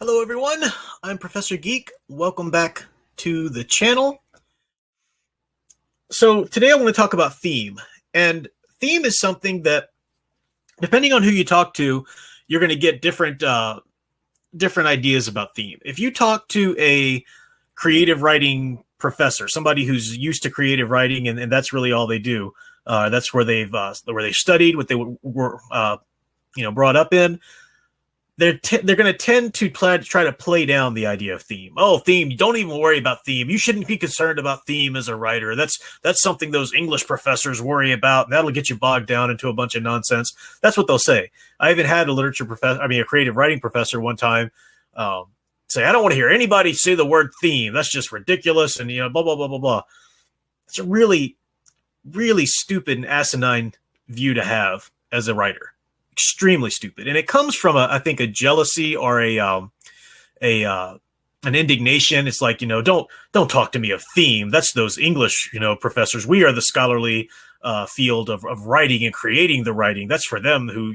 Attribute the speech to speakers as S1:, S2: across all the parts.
S1: Hello everyone, I'm Professor Geek. Welcome back to the channel. So today I want to talk about theme. And theme is something that, depending on who you talk to, you're going to get different ideas about theme. If you talk to a creative writing professor, somebody who's used to creative writing and that's really all they do, that's where they've studied, what they were brought up in, they're going to tend to try to play down the idea of theme. Oh, theme! Don't even worry about theme. You shouldn't be concerned about theme as a writer. That's something those English professors worry about. And that'll get you bogged down into a bunch of nonsense. That's what they'll say. I even had a creative writing professor one time say, "I don't want to hear anybody say the word theme. That's just ridiculous." And blah blah blah blah blah. It's a really, really stupid and asinine view to have as a writer. Extremely stupid, and it comes from I think a jealousy or an indignation. It's like, don't talk to me of theme. That's those English professors. We are the scholarly field of writing and creating the writing. That's for them who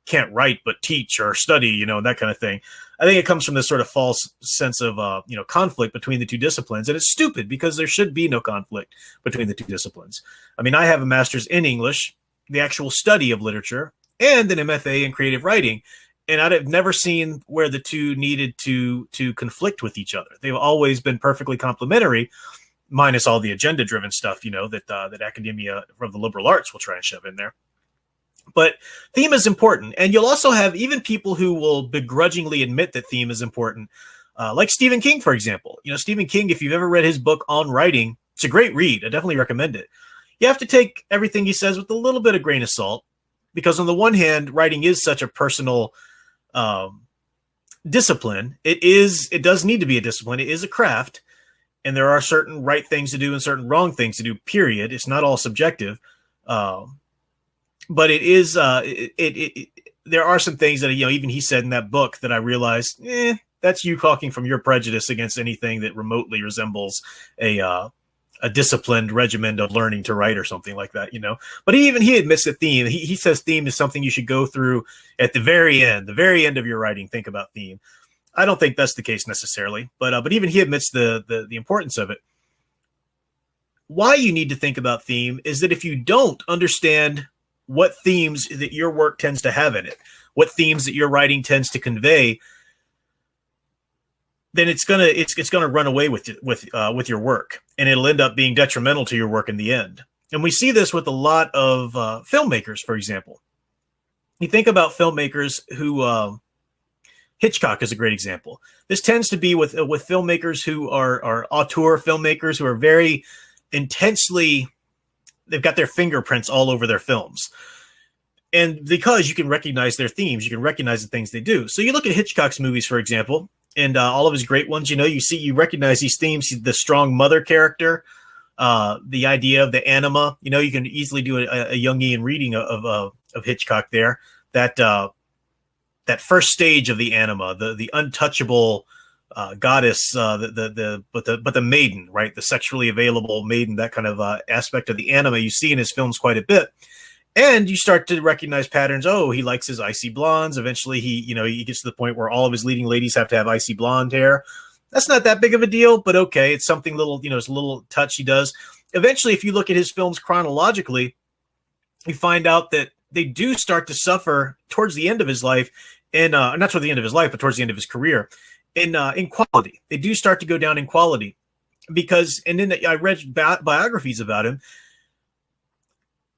S1: can't write but teach or study, that kind of thing. I think it comes from this sort of false sense of conflict between the two disciplines, and it's stupid because there should be no conflict between the two disciplines. I mean, I have a master's in English, the actual study of literature, and an MFA in creative writing. And I've never seen where the two needed to conflict with each other. They've always been perfectly complementary, minus all the agenda-driven stuff, that academia from the liberal arts will try and shove in there. But theme is important. And you'll also have even people who will begrudgingly admit that theme is important, like Stephen King, for example. Stephen King, if you've ever read his book on writing, it's a great read. I definitely recommend it. You have to take everything he says with a little bit of grain of salt, because on the one hand, writing is such a personal discipline. It does need to be a discipline. It is a craft, and there are certain right things to do and certain wrong things to do, period. It's not all subjective. But it is, there are some things that, even he said in that book that I realized, that's you talking from your prejudice against anything that remotely resembles a disciplined regimen of learning to write or something like that, But he admits that theme. He says theme is something you should go through at the very end of your writing. Think about theme. I don't think that's the case necessarily, but even he admits the importance of it. Why you need to think about theme is that if you don't understand what themes that your work tends to have in it, what themes that your writing tends to convey, then it's gonna run away with your work, and it'll end up being detrimental to your work in the end. And we see this with a lot of filmmakers, for example. You think about filmmakers who Hitchcock is a great example. This tends to be with filmmakers who are auteur filmmakers who are very intensely. They've got their fingerprints all over their films. And because you can recognize their themes, you can recognize the things they do. So you look at Hitchcock's movies, for example, and all of his great ones, you recognize these themes, the strong mother character, the idea of the anima. You can easily do a Jungian reading of Hitchcock there. That first stage of the anima, the untouchable goddess, but the maiden, right? The sexually available maiden, that kind of aspect of the anima you see in his films quite a bit. And you start to recognize patterns. Oh, he likes his icy blondes. Eventually he gets to the point where all of his leading ladies have to have icy blonde hair. That's not that big of a deal, but okay. It's something little, it's a little touch he does. Eventually, if you look at his films chronologically, you find out that they do start to suffer towards the end of his life, and not toward the end of his life, but towards the end of his career, in quality. They do start to go down in quality and then I read biographies about him,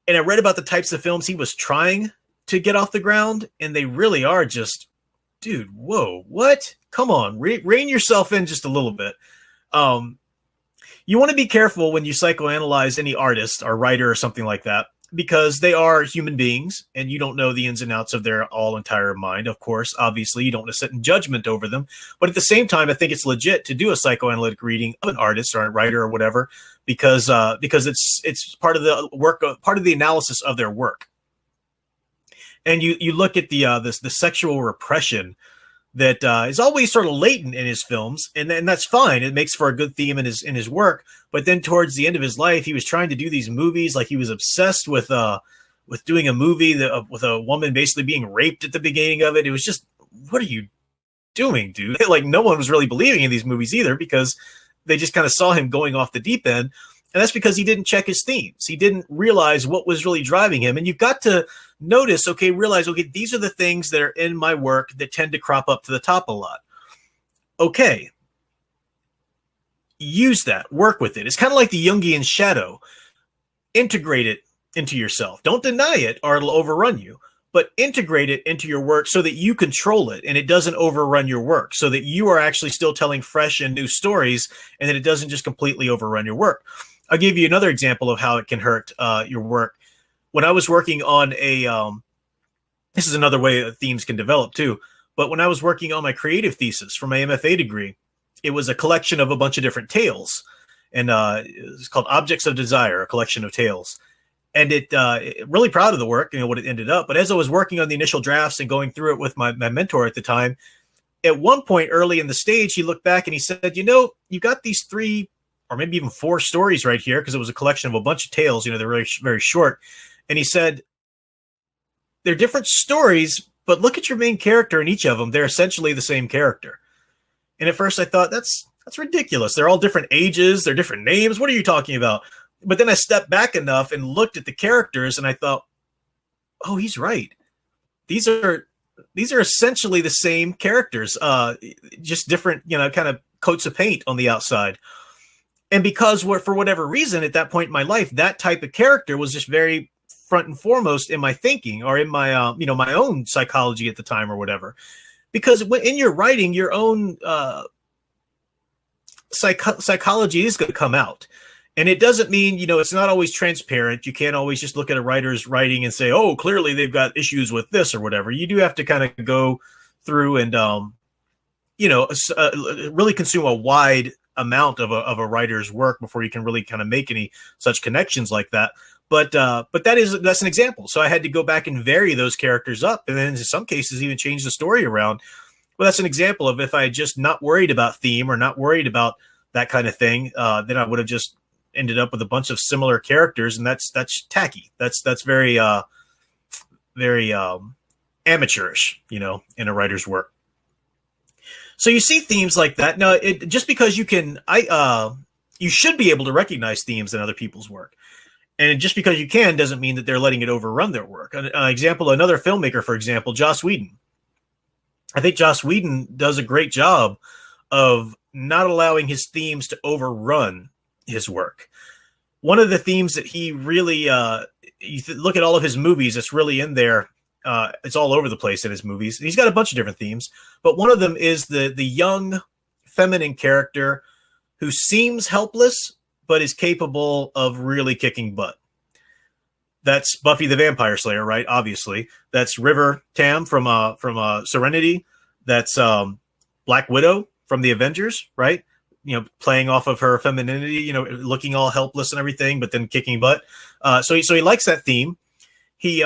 S1: and I read about the types of films he was trying to get off the ground, and they really are just, dude, whoa, what? Come on, rein yourself in just a little bit. You want to be careful when you psychoanalyze any artist or writer or something like that, because they are human beings, and you don't know the ins and outs of their entire mind. Of course, obviously, you don't want to sit in judgment over them. But at the same time, I think it's legit to do a psychoanalytic reading of an artist or a writer or whatever, because it's part of the work, part of the analysis of their work. And you look at the sexual repression that is always sort of latent in his films, and that's fine. It makes for a good theme in his work. But then towards the end of his life, he was trying to do these movies, like he was obsessed with doing a movie with a woman basically being raped at the beginning of it. It was just, what are you doing, dude? Like, no one was really believing in these movies either, because they just kind of saw him going off the deep end. And that's because he didn't check his themes. He didn't realize what was really driving him. And you've got to realize, these are the things that are in my work that tend to crop up to the top a lot. Okay. Use that, work with it. It's kind of like the Jungian shadow. Integrate it into yourself. Don't deny it or it'll overrun you, but integrate it into your work so that you control it and it doesn't overrun your work, so that you are actually still telling fresh and new stories and that it doesn't just completely overrun your work. I'll give you another example of how it can hurt your work. When I was working on this is another way that themes can develop too, but when I was working on my creative thesis for my MFA degree, it was a collection of a bunch of different tales. And it's called Objects of Desire, a collection of tales. And really proud of the work, what it ended up. But as I was working on the initial drafts and going through it with my mentor at the time, at one point early in the stage, he looked back and he said, you got these 3 or maybe even 4 stories right here, because it was a collection of a bunch of tales, they're very, very short. And he said, they're different stories, but look at your main character in each of them. They're essentially the same character. And at first I thought, that's ridiculous. They're all different ages. They're different names. What are you talking about? But then I stepped back enough and looked at the characters and I thought, oh, he's right. These are essentially the same characters, just different, kind of coats of paint on the outside. And because for whatever reason, at that point in my life, that type of character was just very front and foremost in my thinking or in my, my own psychology at the time or whatever. Because in your writing, your own psychology is going to come out. And it doesn't mean, it's not always transparent. You can't always just look at a writer's writing and say, oh, clearly they've got issues with this or whatever. You do have to kind of go through and, really consume a wide amount of a writer's work before you can really kind of make any such connections like that. But that's an example. So I had to go back and vary those characters up, and then in some cases even change the story around. Well, that's an example of if I had just not worried about theme or not worried about that kind of thing, then I would have just ended up with a bunch of similar characters, and that's tacky. That's very very amateurish, in a writer's work. So you see themes like that. Now, just because you should be able to recognize themes in other people's work. And just because you can doesn't mean that they're letting it overrun their work. Another filmmaker, for example, Joss Whedon. I think Joss Whedon does a great job of not allowing his themes to overrun his work. One of the themes that he really, look at all of his movies, it's really in there. It's all over the place in his movies. He's got a bunch of different themes, but one of them is the young feminine character who seems helpless, but is capable of really kicking butt. That's Buffy the Vampire Slayer, right? Obviously. That's River Tam from Serenity. That's Black Widow from the Avengers, right? Playing off of her femininity, looking all helpless and everything, but then kicking butt. So he likes that theme. He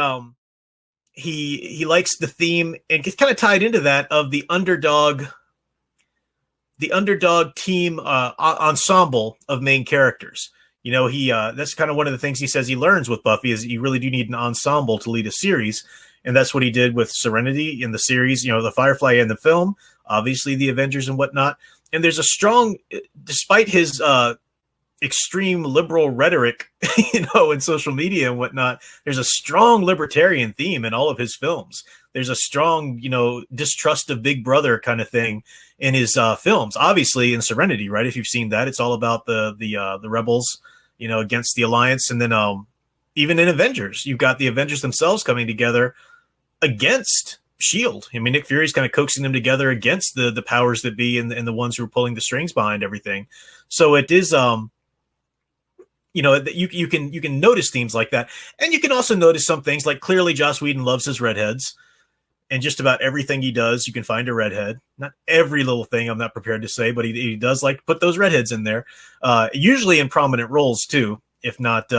S1: likes the theme, and it's kind of tied into that of the underdog team ensemble of main characters. That's kind of one of the things he says he learns with Buffy is you really do need an ensemble to lead a series. And that's what he did with Serenity in the series, the Firefly in the film, obviously the Avengers and whatnot. And there's a strong, despite his extreme liberal rhetoric, in social media and whatnot, there's a strong libertarian theme in all of his films. There's a strong, distrust of Big Brother kind of thing in his films. Obviously in Serenity, right? If you've seen that, it's all about the rebels, against the Alliance. And then even in Avengers, you've got the Avengers themselves coming together against S.H.I.E.L.D. I mean, Nick Fury's kind of coaxing them together against the powers that be and the ones who are pulling the strings behind everything. So it is, you can notice themes like that. And you can also notice some things like clearly Joss Whedon loves his redheads, and just about everything he does, you can find a redhead. Not every little thing, I'm not prepared to say, but he does like to put those redheads in there, usually in prominent roles too, if not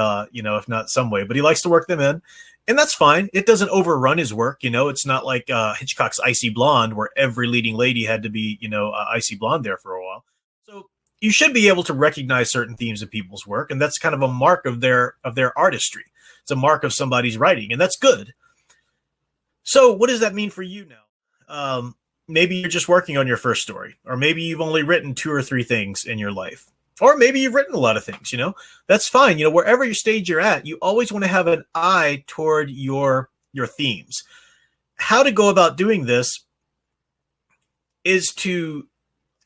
S1: some way, but he likes to work them in. And that's fine. It doesn't overrun his work. It's not like Hitchcock's Icy Blonde, where every leading lady had to be, icy blonde there for a while. So you should be able to recognize certain themes of people's work. And that's kind of a mark of their artistry. It's a mark of somebody's writing, and that's good. So what does that mean for you now? maybe you're just working on your first story, or maybe you've only written 2 or 3 things in your life, or maybe you've written a lot of things, that's fine. Wherever your stage you're at, you always want to have an eye toward your themes. How to go about doing this is to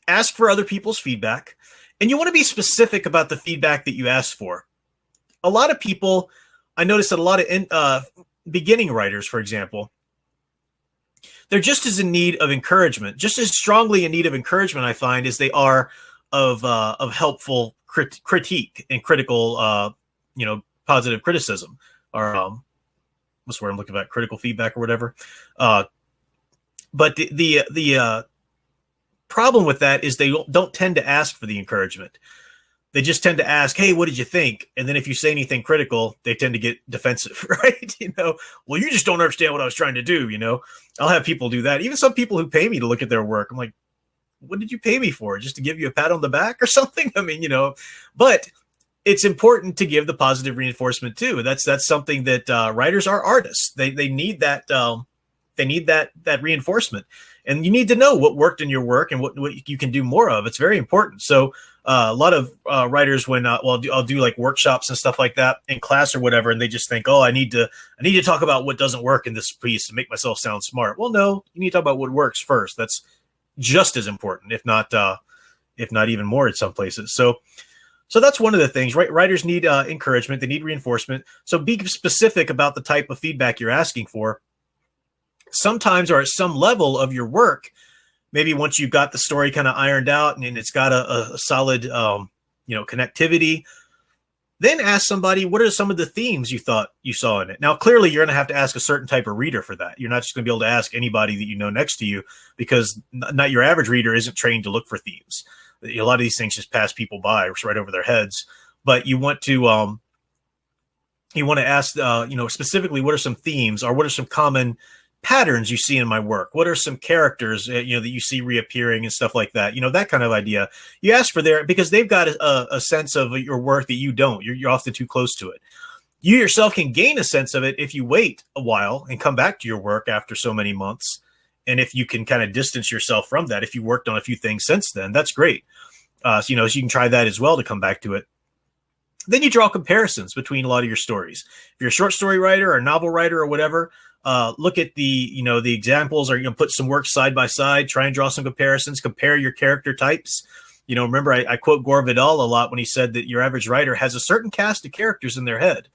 S1: ask for other people's feedback, and you want to be specific about the feedback that you ask for. A lot of people, I noticed that a lot of beginning writers, for example, they're just as in need of encouragement, just as strongly in need of encouragement, I find, as they are of helpful critique and critical, positive criticism, or what's the word I'm looking at, critical feedback or whatever. But the problem with that is they don't tend to ask for the encouragement. They just tend to ask, hey, what did you think? And then if you say anything critical, they tend to get defensive, right? Well, you just don't understand what I was trying to do. I'll have people do that. Even some people who pay me to look at their work, I'm like, what did you pay me for? Just to give you a pat on the back or something? But it's important to give the positive reinforcement too. That's something that writers are artists. They need that. They need that reinforcement, and you need to know what worked in your work and what you can do more of. It's very important. So a lot of writers, when I'll do like workshops and stuff like that in class or whatever, and they just think, oh, I need to talk about what doesn't work in this piece to make myself sound smart. Well, no, you need to talk about what works first. That's just as important, if not even more in some places. So that's one of the things, right? Writers need encouragement. They need reinforcement. So be specific about the type of feedback you're asking for. Sometimes, or at some level of your work, maybe once you've got the story kind of ironed out and it's got a solid, connectivity, then ask somebody, what are some of the themes you thought you saw in it? Now, clearly, you're going to have to ask a certain type of reader for that. You're not just going to be able to ask anybody that you know next to you, because not your average reader isn't trained to look for themes. A lot of these things just pass people by right over their heads. But you want to ask, specifically, what are some themes, or what are some common patterns you see in my work? What are some characters, that you see reappearing and stuff like that? That kind of idea. You ask for there because they've got a sense of your work that you don't. You're often too close to it. You yourself can gain a sense of it if you wait a while and come back to your work after so many months. And if you can kind of distance yourself from that, if you worked on a few things since then, that's great. So you can try that as well to come back to it. Then you draw comparisons between a lot of your stories. If you're a short story writer or a novel writer or whatever, look at the examples, or put some work side by side, try and draw some comparisons, compare your character types. Remember I quote Gore Vidal a lot when he said that your average writer has a certain cast of characters in their head,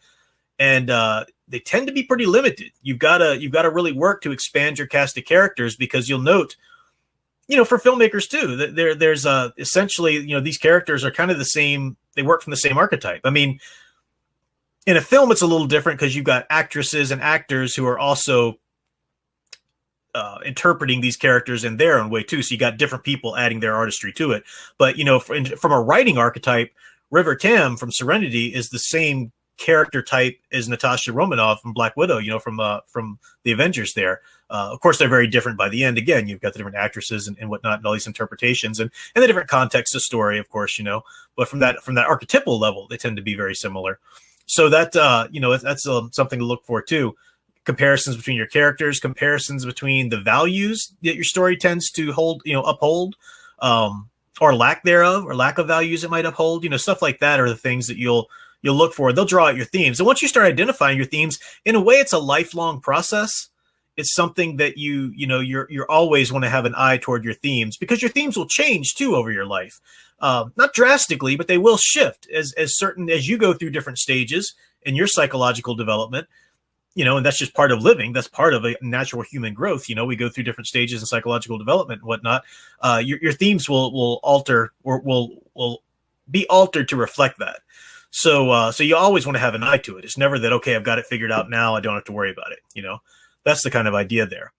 S1: and they tend to be pretty limited. You've got to really work to expand your cast of characters, because you'll note, for filmmakers too, that there's essentially, these characters are kind of the same. They work from the same archetype. I mean, in a film, it's a little different because you've got actresses and actors who are also interpreting these characters in their own way too. So you got different people adding their artistry to it. But, from a writing archetype, River Tam from Serenity is the same character type as Natasha Romanoff from Black Widow, from the Avengers there. Of course, they're very different by the end. Again, you've got the different actresses and whatnot, and all these interpretations and the different context of story, of course, but from that archetypal level, they tend to be very similar. So that, that's something to look for too. Comparisons between your characters, comparisons between the values that your story tends to uphold, or lack thereof, or lack of values it might uphold, stuff like that are the things that you'll look for. They'll draw out your themes. And once you start identifying your themes, in a way, it's a lifelong process. It's something that you're always want to have an eye toward your themes, because your themes will change too over your life. Not drastically, but they will shift as you go through different stages in your psychological development, and that's just part of living. That's part of a natural human growth. We go through different stages in psychological development and whatnot. Your themes will alter, or will be altered to reflect that. So you always want to have an eye to it. It's never that, okay, I've got it figured out now, I don't have to worry about it. That's the kind of idea there.